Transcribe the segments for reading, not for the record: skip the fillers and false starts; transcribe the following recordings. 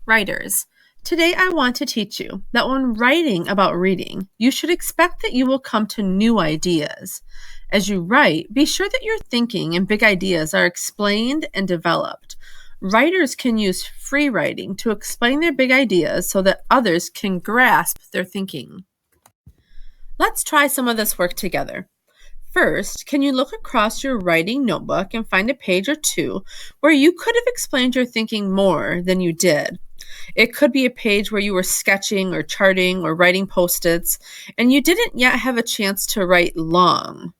Writers, today I want to teach you that when writing about reading, you should expect that you will come to new ideas. As you write, be sure that your thinking and big ideas are explained and developed. Writers can use free writing to explain their big ideas so that others can grasp their thinking. Let's try some of this work together. First, can you look across your writing notebook and find a page or two where you could have explained your thinking more than you did? It could be a page where you were sketching or charting or writing post-its, and you didn't yet have a chance to write long.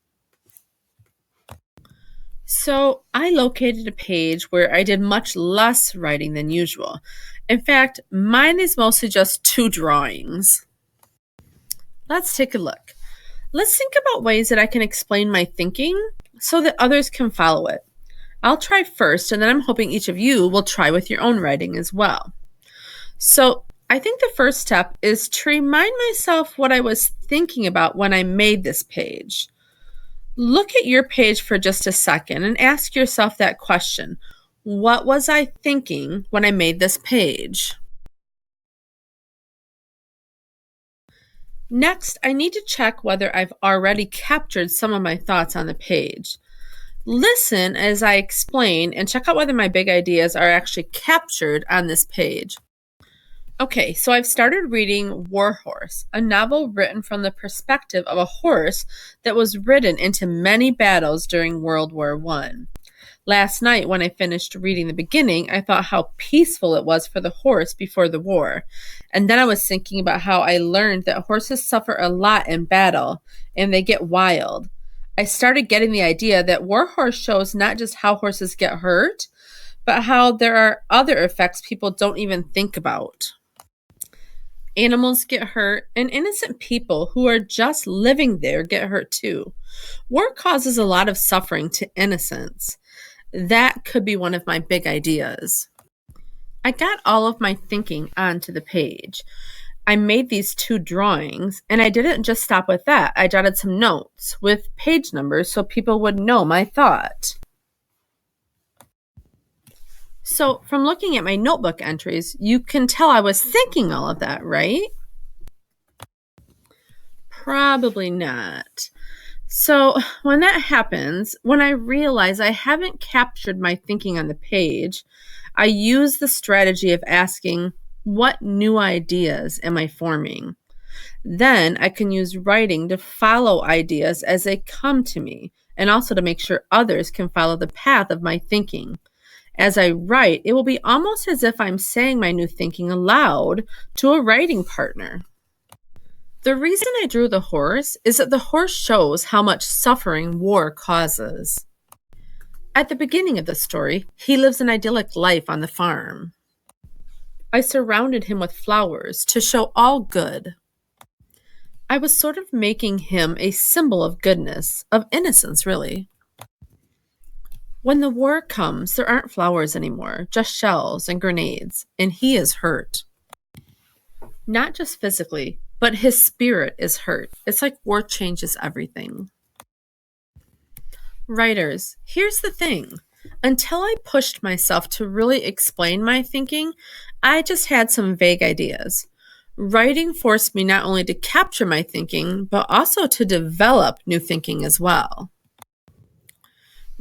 So I located a page where I did much less writing than usual. In fact, mine is mostly just 2 drawings. Let's take a look. Let's think about ways that I can explain my thinking so that others can follow it. I'll try first, and then I'm hoping each of you will try with your own writing as well. So I think the first step is to remind myself what I was thinking about when I made this page. Look at your page for just a second and ask yourself that question. What was I thinking when I made this page? Next, I need to check whether I've already captured some of my thoughts on the page. Listen as I explain and check out whether my big ideas are actually captured on this page. Okay, so I've started reading War Horse, a novel written from the perspective of a horse that was ridden into many battles during World War I. Last night, when I finished reading the beginning, I thought how peaceful it was for the horse before the war. And then I was thinking about how I learned that horses suffer a lot in battle, and they get wild. I started getting the idea that War Horse shows not just how horses get hurt, but how there are other effects people don't even think about. Animals get hurt, and innocent people who are just living there get hurt too. War causes a lot of suffering to innocents. That could be one of my big ideas. I got all of my thinking onto the page. I made these 2 drawings, and I didn't just stop with that. I jotted some notes with page numbers so people would know my thought. So from looking at my notebook entries, you can tell I was thinking all of that, right? Probably not. So when that happens, when I realize I haven't captured my thinking on the page, I use the strategy of asking, what new ideas am I forming? Then I can use writing to follow ideas as they come to me, and also to make sure others can follow the path of my thinking. As I write, it will be almost as if I'm saying my new thinking aloud to a writing partner. The reason I drew the horse is that the horse shows how much suffering war causes. At the beginning of the story, he lives an idyllic life on the farm. I surrounded him with flowers to show all good. I was sort of making him a symbol of goodness, of innocence, really. When the war comes, there aren't flowers anymore, just shells and grenades, and he is hurt. Not just physically, but his spirit is hurt. It's like war changes everything. Writers, here's the thing. Until I pushed myself to really explain my thinking, I just had some vague ideas. Writing forced me not only to capture my thinking, but also to develop new thinking as well.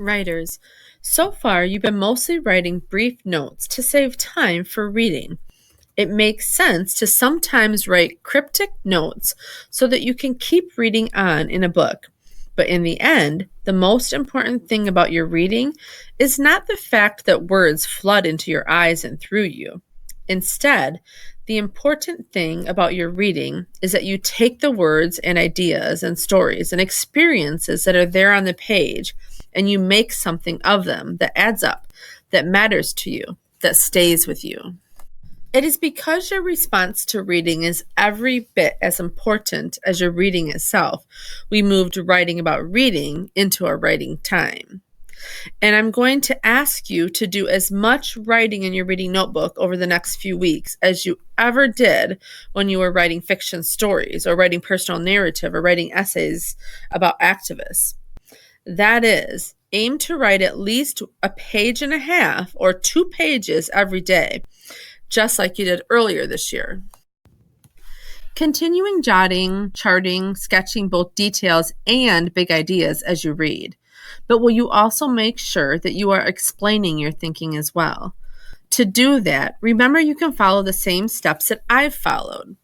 Writers, so far you've been mostly writing brief notes to save time for reading. It makes sense to sometimes write cryptic notes so that you can keep reading on in a book. But in the end, the most important thing about your reading is not the fact that words flood into your eyes and through you. Instead, the important thing about your reading is that you take the words and ideas and stories and experiences that are there on the page, and you make something of them that adds up, that matters to you, that stays with you. It is because your response to reading is every bit as important as your reading itself, we moved writing about reading into our writing time. And I'm going to ask you to do as much writing in your reading notebook over the next few weeks as you ever did when you were writing fiction stories or writing personal narrative or writing essays about activists. That is, aim to write at least a page and a half or 2 pages every day. just like you did earlier this year. Continuing jotting, charting, sketching both details and big ideas as you read. But will you also make sure that you are explaining your thinking as well? To do that, remember you can follow the same steps that I've followed.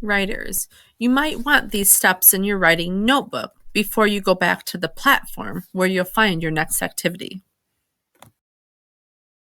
Writers, you might want these steps in your writing notebook before you go back to the platform where you'll find your next activity.